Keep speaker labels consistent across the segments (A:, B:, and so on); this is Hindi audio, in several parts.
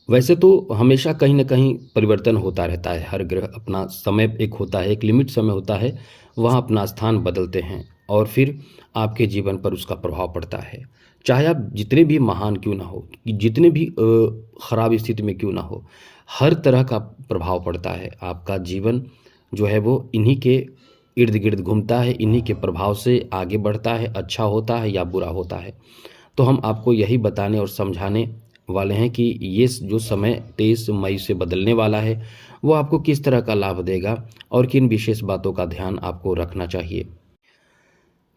A: वैसे तो हमेशा कहीं न कहीं परिवर्तन होता रहता है, हर ग्रह अपना समय एक होता है, एक लिमिट समय होता है, वहाँ अपना स्थान बदलते हैं और फिर आपके जीवन पर उसका प्रभाव पड़ता है। चाहे आप जितने भी महान क्यों ना हो, जितने भी खराब स्थिति में क्यों ना हो, हर तरह का प्रभाव पड़ता है। आपका जीवन जो है वो इन्हीं के इर्द-गिर्द घूमता है, इन्हीं के प्रभाव से आगे बढ़ता है, अच्छा होता है या बुरा होता है। तो हम आपको यही बताने और समझाने वाले हैं कि ये जो समय 23 मई से बदलने वाला है, वो आपको किस तरह का लाभ देगा और किन विशेष बातों का ध्यान आपको रखना चाहिए।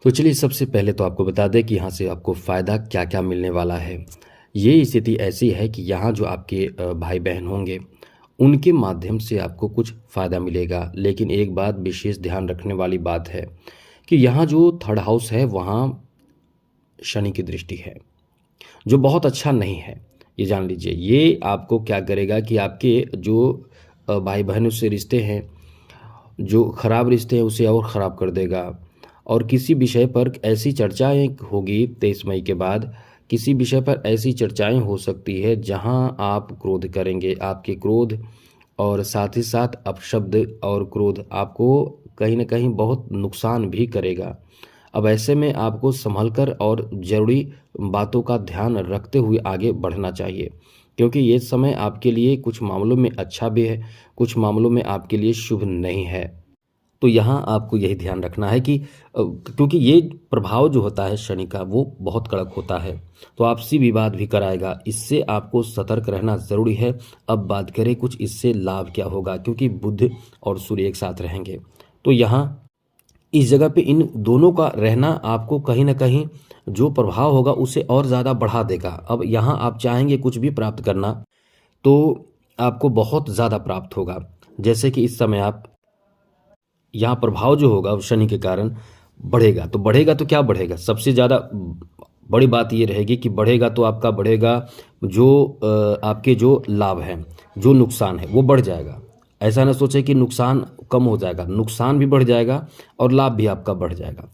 A: तो चलिए सबसे पहले तो आपको बता दें कि यहाँ से आपको फ़ायदा क्या-क्या मिलने वाला है। ये स्थिति ऐसी है कि यहाँ जो आपके भाई-बहन होंगे, उनके माध्यम से आपको कुछ फ़ायदा मिलेगा। लेकिन एक बात विशेष ध्यान रखने वाली बात है कि यहाँ जो थर्ड हाउस है, वहाँ शनि की दृष्टि है, जो बहुत अच्छा नहीं है, ये जान लीजिए। ये आपको क्या करेगा कि आपके जो भाई-बहनों से रिश्ते हैं, जो खराब रिश्ते हैं उसे और ख़राब कर देगा और किसी विषय पर ऐसी चर्चाएँ होगी 23 मई के बाद, किसी विषय पर ऐसी चर्चाएँ हो सकती है जहाँ आप क्रोध करेंगे। आपके क्रोध और साथ ही साथ अपशब्द और क्रोध आपको कहीं न कहीं बहुत नुकसान भी करेगा। अब ऐसे में आपको सँभल कर और ज़रूरी बातों का ध्यान रखते हुए आगे बढ़ना चाहिए, क्योंकि ये समय आपके लिए कुछ मामलों में अच्छा भी है, कुछ मामलों में आपके लिए शुभ नहीं है। तो यहाँ आपको यही ध्यान रखना है कि क्योंकि ये प्रभाव जो होता है शनि का वो बहुत कड़क होता है, तो आपसी विवाद भी कराएगा। इससे आपको सतर्क रहना ज़रूरी है। अब बात करें कुछ इससे लाभ क्या होगा, क्योंकि बुध और सूर्य एक साथ रहेंगे। तो यहाँ इस जगह पे इन दोनों का रहना आपको कहीं न कहीं जो प्रभाव होगा उसे और ज़्यादा बढ़ा देगा। अब यहाँ आप चाहेंगे कुछ भी प्राप्त करना, तो आपको बहुत ज़्यादा प्राप्त होगा। जैसे कि इस समय आप यहाँ प्रभाव जो होगा वो शनि के कारण बढ़ेगा तो क्या बढ़ेगा? सबसे ज़्यादा बड़ी बात ये रहेगी कि बढ़ेगा तो आपका बढ़ेगा जो आपके जो लाभ हैं, जो नुकसान है वो बढ़ जाएगा। ऐसा ना सोचें कि नुकसान कम हो जाएगा, नुकसान भी बढ़ जाएगा और लाभ भी आपका बढ़ जाएगा।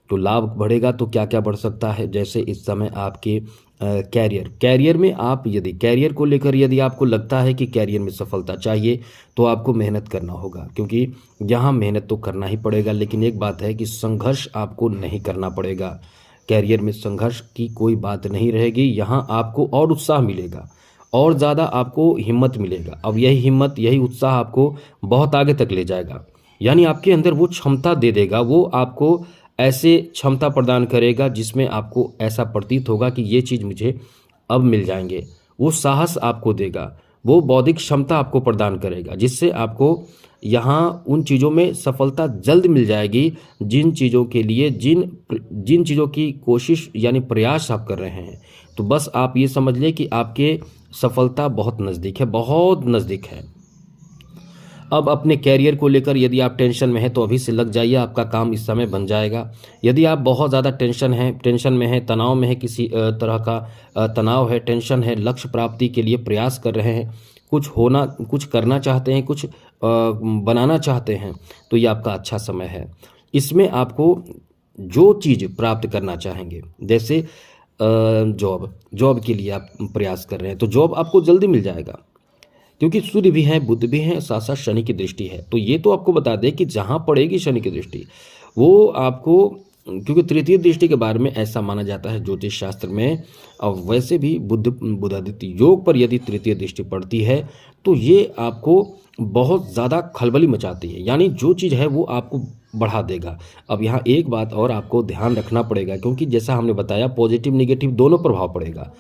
A: तो लाभ बढ़ेगा तो क्या-क्या बढ़ सकता है? जैसे इस समय आपके कैरियर में आप यदि कैरियर को लेकर यदि आपको लगता है कि कैरियर में सफलता चाहिए, तो आपको मेहनत करना होगा, क्योंकि यहाँ मेहनत तो करना ही पड़ेगा। लेकिन एक बात है कि संघर्ष आपको नहीं करना पड़ेगा। कैरियर में संघर्ष की कोई बात नहीं रहेगी। यहाँ आपको और उत्साह मिलेगा और ज़्यादा आपको हिम्मत मिलेगा। अब यही हिम्मत, यही उत्साह आपको बहुत आगे तक ले जाएगा। यानी आपके अंदर वो क्षमता दे देगा, वो आपको ऐसे क्षमता प्रदान करेगा जिसमें आपको ऐसा प्रतीत होगा कि ये चीज़ मुझे अब मिल जाएँगे। वो साहस आपको देगा, वो बौद्धिक क्षमता आपको प्रदान करेगा, जिससे आपको यहाँ उन चीज़ों में सफलता जल्द मिल जाएगी, जिन चीज़ों के लिए जिन चीज़ों की कोशिश यानी प्रयास आप कर रहे हैं। तो बस आप ये समझ लें कि आपके सफलता बहुत नज़दीक है, बहुत नज़दीक है। अब अपने कैरियर को लेकर यदि आप टेंशन में हैं तो अभी से लग जाइए, आपका काम इस समय बन जाएगा। यदि आप बहुत ज़्यादा टेंशन में हैं, तनाव में हैं, किसी तरह का तनाव है, टेंशन है, लक्ष्य प्राप्ति के लिए प्रयास कर रहे हैं, कुछ करना चाहते हैं, कुछ बनाना चाहते हैं, तो ये आपका अच्छा समय है। इसमें आपको जो चीज़ प्राप्त करना चाहेंगे, जैसे जॉब के लिए आप प्रयास कर रहे हैं, तो जॉब आपको जल्दी मिल जाएगा, क्योंकि सूर्य भी हैं, बुध भी हैं, साथ साथ शनि की दृष्टि है। तो ये तो आपको बता दें कि जहाँ पड़ेगी शनि की दृष्टि, वो आपको, क्योंकि तृतीय दृष्टि के बारे में ऐसा माना जाता है ज्योतिष शास्त्र में, और वैसे भी बुधादित्य योग पर यदि तृतीय दृष्टि पड़ती है तो ये आपको बहुत ज़्यादा खलबली मचाती है, यानी जो चीज़ है वो आपको बढ़ा देगा। अब यहाँ एक बात और आपको ध्यान रखना पड़ेगा, क्योंकि जैसा हमने बताया पॉजिटिव निगेटिव दोनों प्रभाव पड़ेगा।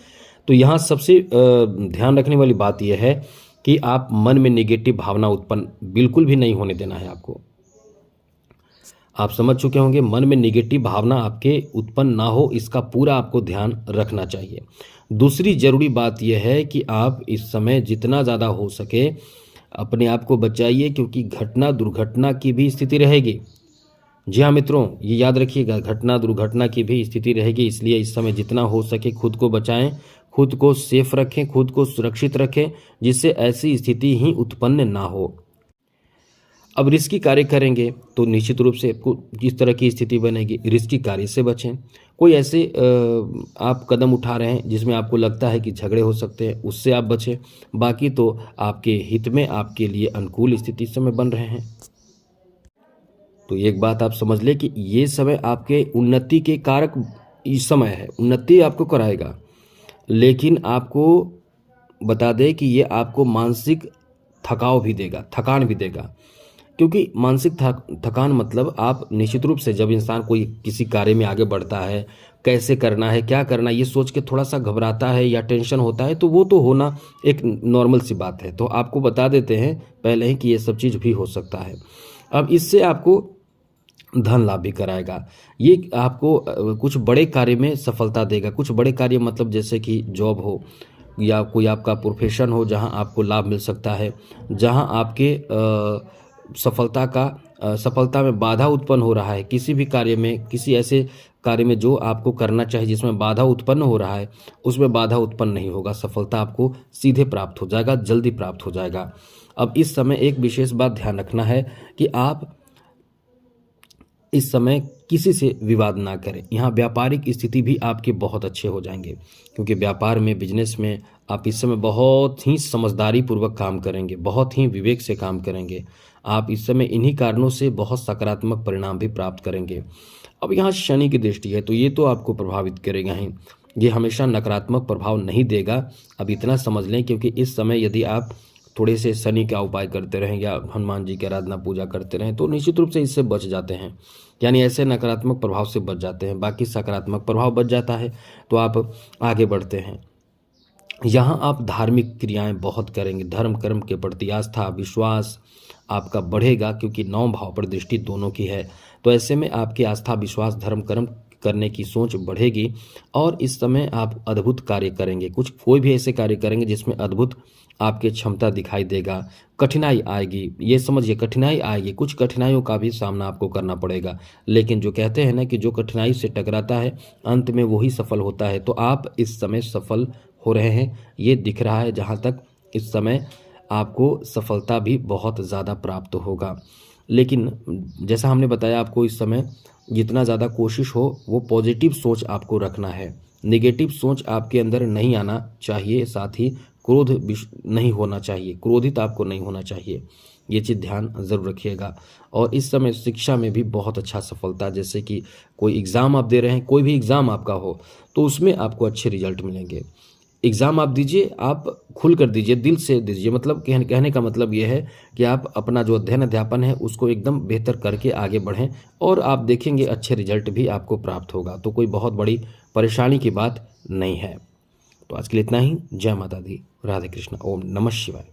A: तो यहाँ सबसे ध्यान रखने वाली बात यह है कि आप मन में नेगेटिव भावना उत्पन्न बिल्कुल भी नहीं होने देना है आपको। आप समझ चुके होंगे, मन में नेगेटिव भावना आपके उत्पन्न ना हो, इसका पूरा आपको ध्यान रखना चाहिए। दूसरी ज़रूरी बात यह है कि आप इस समय जितना ज़्यादा हो सके अपने आप को बचाइए, क्योंकि घटना दुर्घटना की भी स्थिति रहेगी। जी हाँ मित्रों, ये याद रखिएगा, घटना दुर्घटना की भी स्थिति रहेगी। इसलिए इस समय जितना हो सके खुद को बचाएं, खुद को सेफ रखें, खुद को सुरक्षित रखें, जिससे ऐसी स्थिति ही उत्पन्न ना हो। अब रिस्की कार्य करेंगे तो निश्चित रूप से आपको किस तरह की स्थिति बनेगी, रिस्की कार्य से बचें। कोई ऐसे आप कदम उठा रहे हैं जिसमें आपको लगता है कि झगड़े हो सकते हैं, उससे आप बचें। बाकी तो आपके हित में, आपके लिए अनुकूल स्थिति इस समय बन रहे हैं। तो एक बात आप समझ लें कि ये समय आपके उन्नति के कारक इस समय है, उन्नति आपको कराएगा। लेकिन आपको बता दें कि ये आपको मानसिक थकाव भी देगा, थकान भी देगा। क्योंकि मानसिक थकान मतलब आप निश्चित रूप से जब इंसान कोई किसी कार्य में आगे बढ़ता है, कैसे करना है, क्या करना है, ये सोच के थोड़ा-सा घबराता है या टेंशन होता है, तो वो तो होना एक नॉर्मल सी बात है। तो आपको बता देते हैं पहले ही कि ये सब चीज़ भी हो सकता है। अब इससे आपको धन लाभ भी कराएगा। ये आपको कुछ बड़े कार्य में सफलता देगा। कुछ बड़े कार्य मतलब जैसे कि जॉब हो या कोई आपका प्रोफेशन हो जहाँ आपको लाभ मिल सकता है, जहाँ आपके सफलता में बाधा उत्पन्न हो रहा है, किसी भी कार्य में, किसी ऐसे कार्य में जो आपको करना चाहिए जिसमें बाधा उत्पन्न हो रहा है, उसमें बाधा उत्पन्न नहीं होगा। सफलता आपको सीधे प्राप्त हो जाएगा, जल्दी प्राप्त हो जाएगा। अब इस समय एक विशेष बात ध्यान रखना है कि आप इस समय किसी से विवाद ना करें। यहाँ व्यापारिक स्थिति भी आपके बहुत अच्छे हो जाएंगे, क्योंकि व्यापार में, बिजनेस में आप इस समय बहुत ही समझदारी पूर्वक काम करेंगे, बहुत ही विवेक से काम करेंगे। आप इस समय इन्हीं कारणों से बहुत सकारात्मक परिणाम भी प्राप्त करेंगे। अब यहाँ शनि की दृष्टि है तो ये तो आपको प्रभावित करेगा ही, ये हमेशा नकारात्मक प्रभाव नहीं देगा। अब इतना समझ लें, क्योंकि इस समय यदि आप थोड़े से शनि का उपाय करते रहें या हनुमान जी की आराधना पूजा करते रहें तो निश्चित रूप से इससे बच जाते हैं, यानी ऐसे नकारात्मक प्रभाव से बच जाते हैं। बाकी सकारात्मक प्रभाव बच जाता है तो आप आगे बढ़ते हैं। यहाँ आप धार्मिक क्रियाएं बहुत करेंगे, धर्म कर्म के प्रति आस्था विश्वास आपका बढ़ेगा, क्योंकि 9 भाव पर दृष्टि दोनों की है। तो ऐसे में आपकी आस्था विश्वास धर्म कर्म करने की सोच बढ़ेगी और इस समय आप अद्भुत कार्य करेंगे। कोई भी ऐसे कार्य करेंगे जिसमें अद्भुत आपकी क्षमता दिखाई देगा। कठिनाई आएगी, ये समझिए कठिनाई आएगी, कुछ कठिनाइयों का भी सामना आपको करना पड़ेगा। लेकिन जो कहते हैं ना कि जो कठिनाई से टकराता है अंत में वही सफल होता है, तो आप इस समय सफल हो रहे हैं, ये दिख रहा है। जहाँ तक इस समय आपको सफलता भी बहुत ज़्यादा प्राप्त होगा। लेकिन जैसा हमने बताया आपको, इस समय जितना ज़्यादा कोशिश हो वो पॉजिटिव सोच आपको रखना है, नेगेटिव सोच आपके अंदर नहीं आना चाहिए। साथ ही क्रोध नहीं होना चाहिए, क्रोधित आपको नहीं होना चाहिए, ये चीज़ ध्यान ज़रूर रखिएगा। और इस समय शिक्षा में भी बहुत अच्छा सफलता, जैसे कि कोई एग्ज़ाम आप दे रहे हैं, कोई भी एग्ज़ाम आपका हो तो उसमें आपको अच्छे रिजल्ट मिलेंगे। एग्ज़ाम आप दीजिए, आप खुल कर दीजिए, दिल से दीजिए। मतलब कहने का मतलब ये है कि आप अपना जो अध्ययन अध्यापन है उसको एकदम बेहतर करके आगे बढ़ें और आप देखेंगे अच्छे रिजल्ट भी आपको प्राप्त होगा। तो कोई बहुत बड़ी परेशानी की बात नहीं है। तो आज के लिए इतना ही। जय माता दी, राधे कृष्ण, ओम नमः शिवाय।